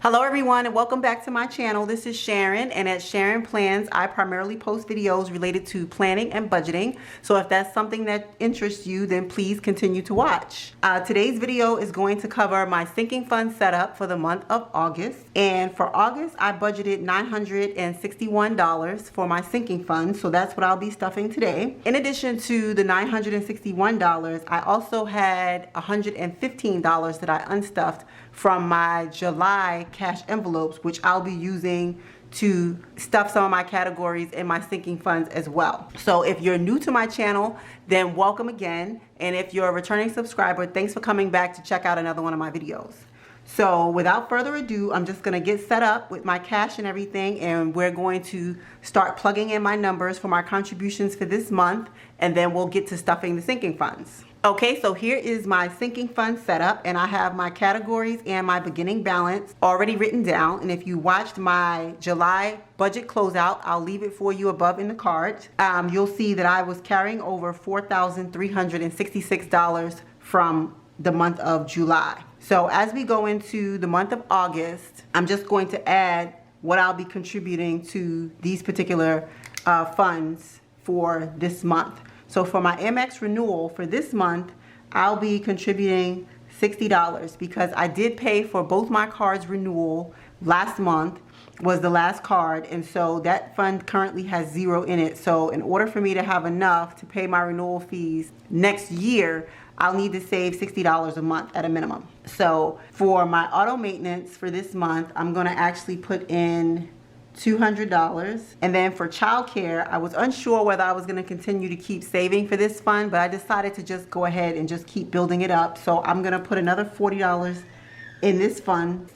Hello everyone and welcome back to my channel. This is Sharon, and at Sharon Plans I primarily post videos related to planning and budgeting. So if that's something that interests you, then please continue to watch. Today's video is going to cover my sinking fund setup for the month of August. And for August I budgeted $961 for my sinking fund, so that's what I'll be stuffing today. In addition to the $961, I also had $115 that I unstuffed from my July cash envelopes, which I'll be using to stuff some of my categories in my sinking funds as well. So if you're new to my channel, then welcome again. And if you're a returning subscriber, thanks for coming back to check out another one of my videos. So without further ado, I'm just gonna get set up with my cash and everything, and we're going to start plugging in my numbers for my contributions for this month, and then we'll get to stuffing the sinking funds. Okay, so here is my sinking fund setup, and I have my categories and my beginning balance already written down. And if you watched my July budget closeout, I'll leave it for you above in the card. You'll see that I was carrying over $4,366 from the month of July. So as we go into the month of August, I'm just going to add what I'll be contributing to these particular funds for this month. So for my Amex renewal for this month, I'll be contributing $60 because I did pay for both my cards renewal last month, was the last card, and so that fund currently has $0 in it. So in order for me to have enough to pay my renewal fees next year, I'll need to save $60 a month at a minimum. So for my auto maintenance for this month, I'm gonna actually put in $200. And then for childcare, I was unsure whether I was going to continue to keep saving for this fund, but I decided to just go ahead and just keep building it up. So I'm going to put another $40 in this fund.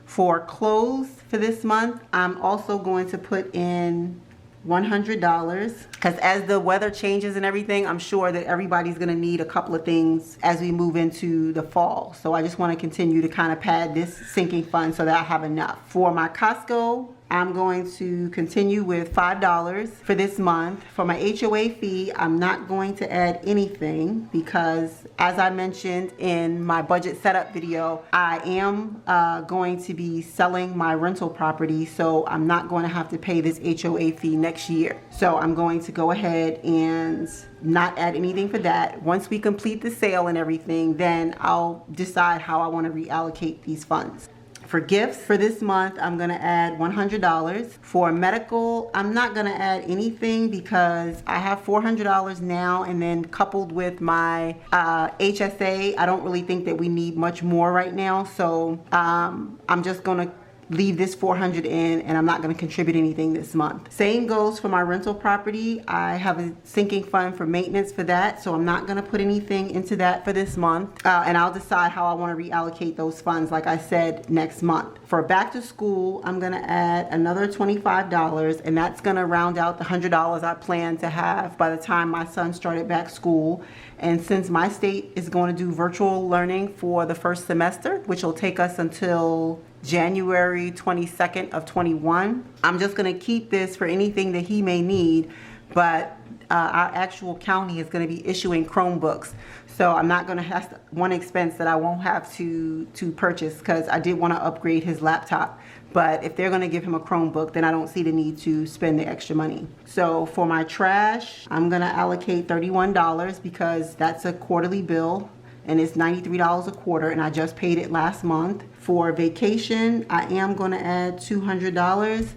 For clothes for this month, I'm also going to put in $100 because as the weather changes and everything, I'm sure that everybody's going to need a couple of things as we move into the fall. So I just want to continue to kind of pad this sinking fund so that I have enough. For my Costco, I'm going to continue with $5 for this month. For my HOA fee, I'm not going to add anything because, as I mentioned in my budget setup video, I am going to be selling my rental property, so I'm not going to have to pay this HOA fee next year. So I'm going to go ahead and not add anything for that. Once we complete the sale and everything, then I'll decide how I want to reallocate these funds. For gifts for this month, I'm going to add $100. For medical, I'm not going to add anything because I have $400 now, and then coupled with my HSA, I don't really think that we need much more right now. So I'm just going to leave this $400 in, and I'm not going to contribute anything this month. Same goes for my rental property. I have a sinking fund for maintenance for that, so I'm not going to put anything into that for this month, and I'll decide how I want to reallocate those funds, like I said, next month. For back to school, I'm going to add another $25, and that's going to round out the $100 I plan to have by the time my son started back school. And since my state is going to do virtual learning for the first semester, which will take us until January 22nd of 21, I'm just going to keep this for anything that he may need, but our actual county is going to be issuing Chromebooks, so I'm not going to have one expense that I won't have to purchase, because I did want to upgrade his laptop. But if they're going to give him a Chromebook, then I don't see the need to spend the extra money. So for my trash, I'm going to allocate $31 because that's a quarterly bill, and it's $93 a quarter, and I just paid it last month. For vacation, I am going to add $200,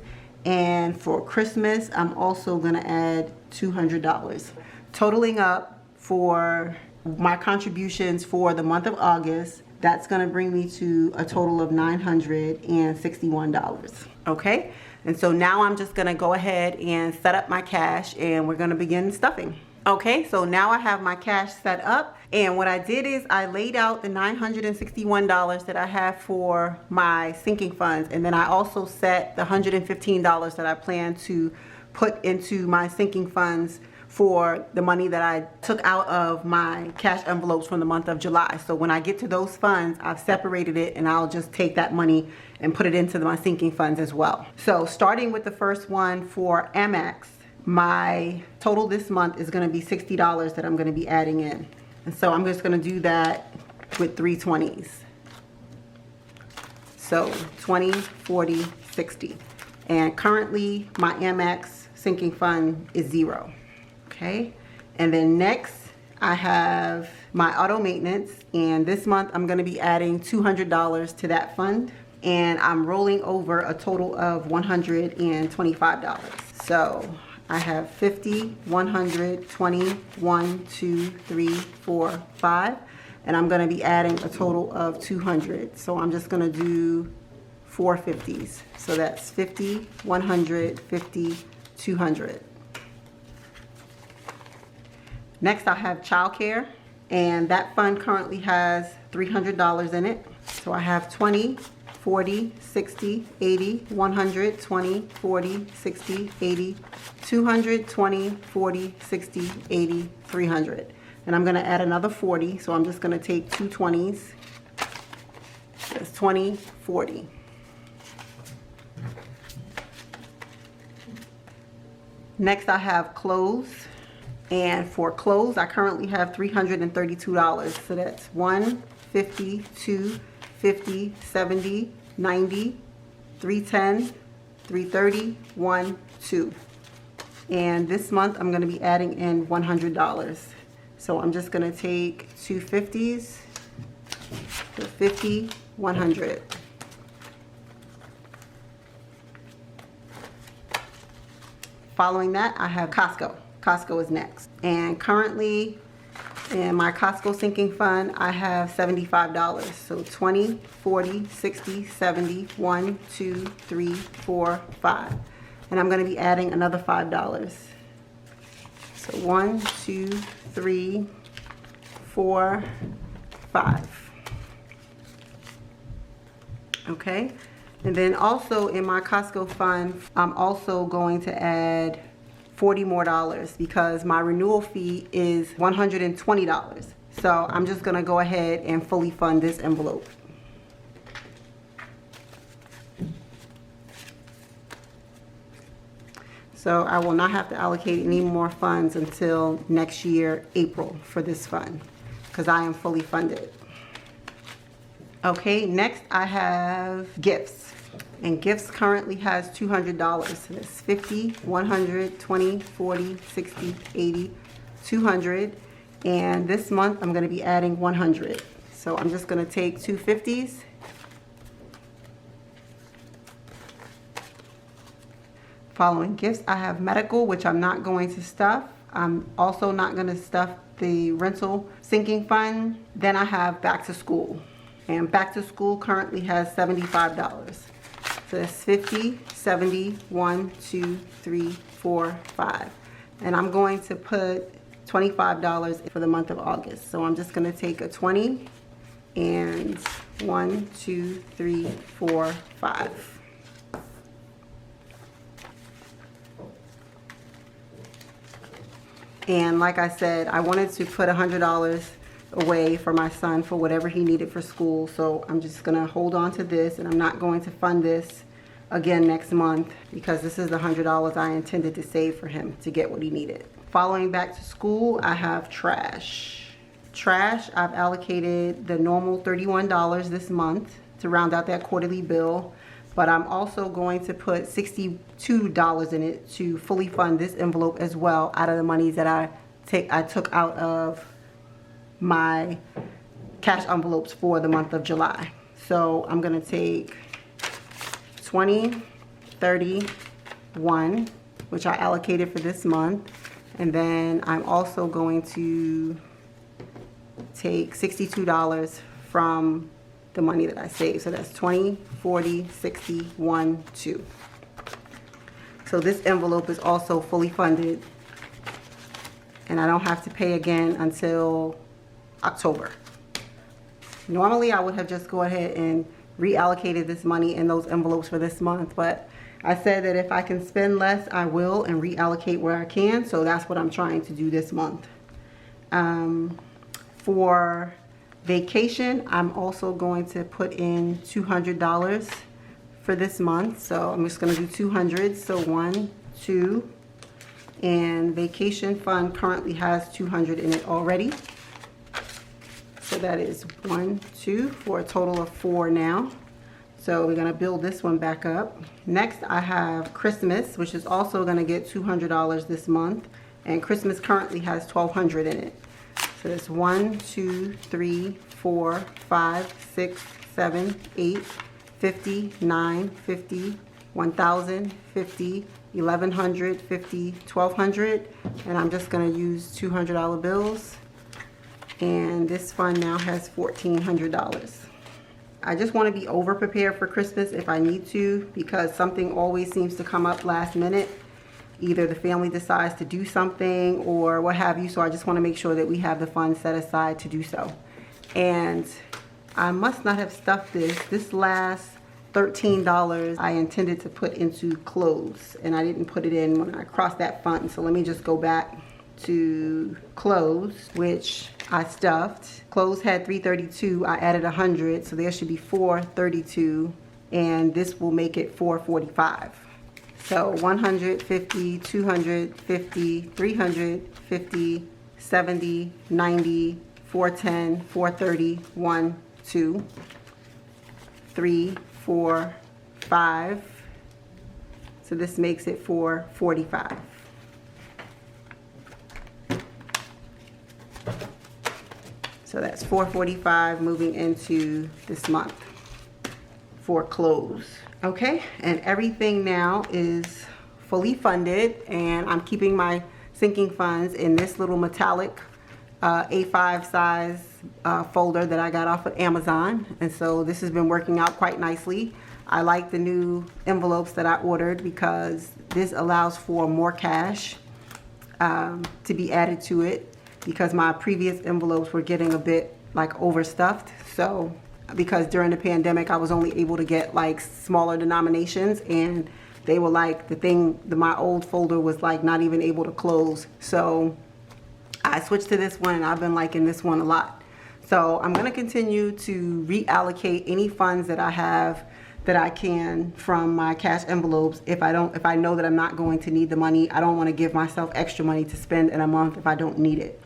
and for Christmas, I'm also going to add $200. Totaling up for my contributions for the month of August, that's going to bring me to a total of $961. Okay, and so now I'm just going to go ahead and set up my cash, and we're going to begin stuffing. Okay, so now I have my cash set up, and what I did is I laid out the $961 that I have for my sinking funds, and then I also set the $115 that I plan to put into my sinking funds for the money that I took out of my cash envelopes from the month of July. So when I get to those funds, I've separated it and I'll just take that money and put it into my sinking funds as well. So starting with the first one for Amex, my total this month is going to be $60 that I'm going to be adding in. And so I'm just going to do that with 3 20s. So 20, 40, 60. And currently my Amex sinking fund is 0. Okay, and then next I have my auto maintenance, and this month I'm going to be adding $200 to that fund, and I'm rolling over a total of $125. So I have 50, 100, 20, 1, 2, 3, 4, 5, and I'm going to be adding a total of 200. So I'm just going to do 4 50s. So that's 50, 100, 50, 200. Next, I have childcare, and that fund currently has $300 in it. So I have 20, 40, 60, 80, 100, 20, 40, 60, 80, 200, 20, 40, 60, 80, 300. And I'm going to add another 40, so I'm just going to take 2 20s. That's 20, 40. Next, I have clothes. And for clothes, I currently have $332. So that's 1, 50, 2, 50, 70, 90, 310, 330, 1, 2. And this month I'm going to be adding in $100. So I'm just going to take 2 50s, so 50, 100. Following that, I have Costco. Costco is next. And currently in my Costco sinking fund, I have $75. So 20, 40, 60, 70, 1, 2, 3, 4, 5. And I'm going to be adding another $5. So 1, 2, 3, 4, 5. Okay. And then also in my Costco fund, I'm also going to add $40 more because my renewal fee is $120. So I'm just going to go ahead and fully fund this envelope. So I will not have to allocate any more funds until next year, April, for this fund, because I am fully funded. Okay, next I have gifts. And gifts currently has $200. So that's 50, 100, 20, 40, 60, 80, 200. And this month I'm going to be adding 100. So I'm just going to take 2 50s. Following gifts, I have medical, which I'm not going to stuff. I'm also not going to stuff the rental sinking fund. Then I have back to school. And back to school currently has $75. So that's 50, 70, 1, 2, 3, 4, 5. And I'm going to put $25 for the month of August. So I'm just going to take a 20 and 1, 2, 3, 4, 5. And like I said, I wanted to put $100 away for my son for whatever he needed for school. So I'm just going to hold on to this, and I'm not going to fund this again next month because this is the $100 I intended to save for him to get what he needed. Following back to school, I have trash. Trash, I've allocated the normal $31 this month to round out that quarterly bill, but I'm also going to put $62 in it to fully fund this envelope as well out of the monies that I took out of my cash envelopes for the month of July. So I'm going to take 20, 30, 1, which I allocated for this month. And then I'm also going to take $62 from the money that I saved. So that's 20, 40, 60, 1, 2. So this envelope is also fully funded, and I don't have to pay again until October. Normally I would have just go ahead and reallocated this money in those envelopes for this month, but I said that if I can spend less, I will, and reallocate where I can. So that's what I'm trying to do this month. For vacation, I'm also going to put in $200 for this month. So I'm just going to do 200. So 1, 2, and vacation fund currently has 200 in it already. So that is 1, 2 for a total of 4 now. So we're going to build this one back up. Next, I have Christmas, which is also going to get $200 this month. And Christmas currently has $1,200 in it. So it's 1, 2, 3, 4, 5, 6, 7, 8, 50, 9, 50, 1,000, 50, 1,100, 50, 1,200. And I'm just going to use $200 bills. And this fund now has $1,400. I just want to be over prepared for Christmas if I need to, because something always seems to come up last minute. Either the family decides to do something or what have you, so I just want to make sure that we have the funds set aside to do so. And I must not have stuffed this. This last $13 I intended to put into clothes, and I didn't put it in when I crossed that fund. So let me just go back to clothes, which I stuffed. Clothes had $332. I added 100, so there should be $432, and this will make it $445. So 150, 250, 350, 70, 90, 410, 430, 1, 2, 3, 4, 5. So this makes it $445. So that's $445 moving into this month for clothes. Okay, and everything now is fully funded, and I'm keeping my sinking funds in this little metallic A5 size folder that I got off of Amazon. And so this has been working out quite nicely. I like the new envelopes that I ordered because this allows for more cash to be added to it, because my previous envelopes were getting a bit like overstuffed. So because during the pandemic I was only able to get like smaller denominations, and they were like my old folder was like not even able to close. So I switched to this one, and I've been liking this one a lot. So I'm going to continue to reallocate any funds that I have that I can from my cash envelopes. If I know that I'm not going to need the money, I don't want to give myself extra money to spend in a month if I don't need it.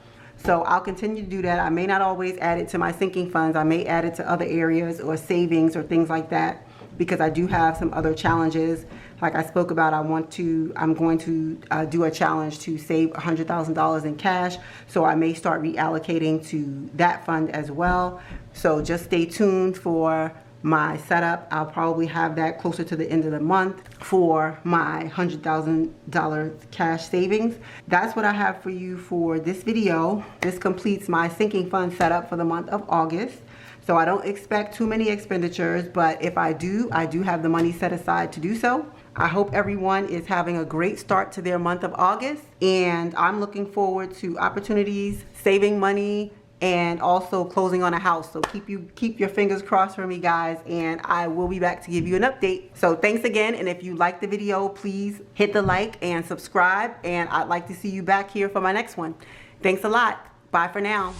So I'll continue to do that. I may not always add it to my sinking funds. I may add it to other areas or savings or things like that, because I do have some other challenges. Like I spoke about, I'm going to do a challenge to save $100,000 in cash. So I may start reallocating to that fund as well. So just stay tuned for my setup. I'll probably have that closer to the end of the month for my $100,000 cash savings. That's what I have for you for this video. This completes my sinking fund setup for the month of August. So I don't expect too many expenditures, but if I do have the money set aside to do so. I hope everyone is having a great start to their month of August, and I'm looking forward to opportunities, saving money, and also closing on a house. So keep your fingers crossed for me, guys, and I will be back to give you an update. So thanks again, and if you liked the video, please hit the like and subscribe, and I'd like to see you back here for my next one. Thanks a lot. Bye for now.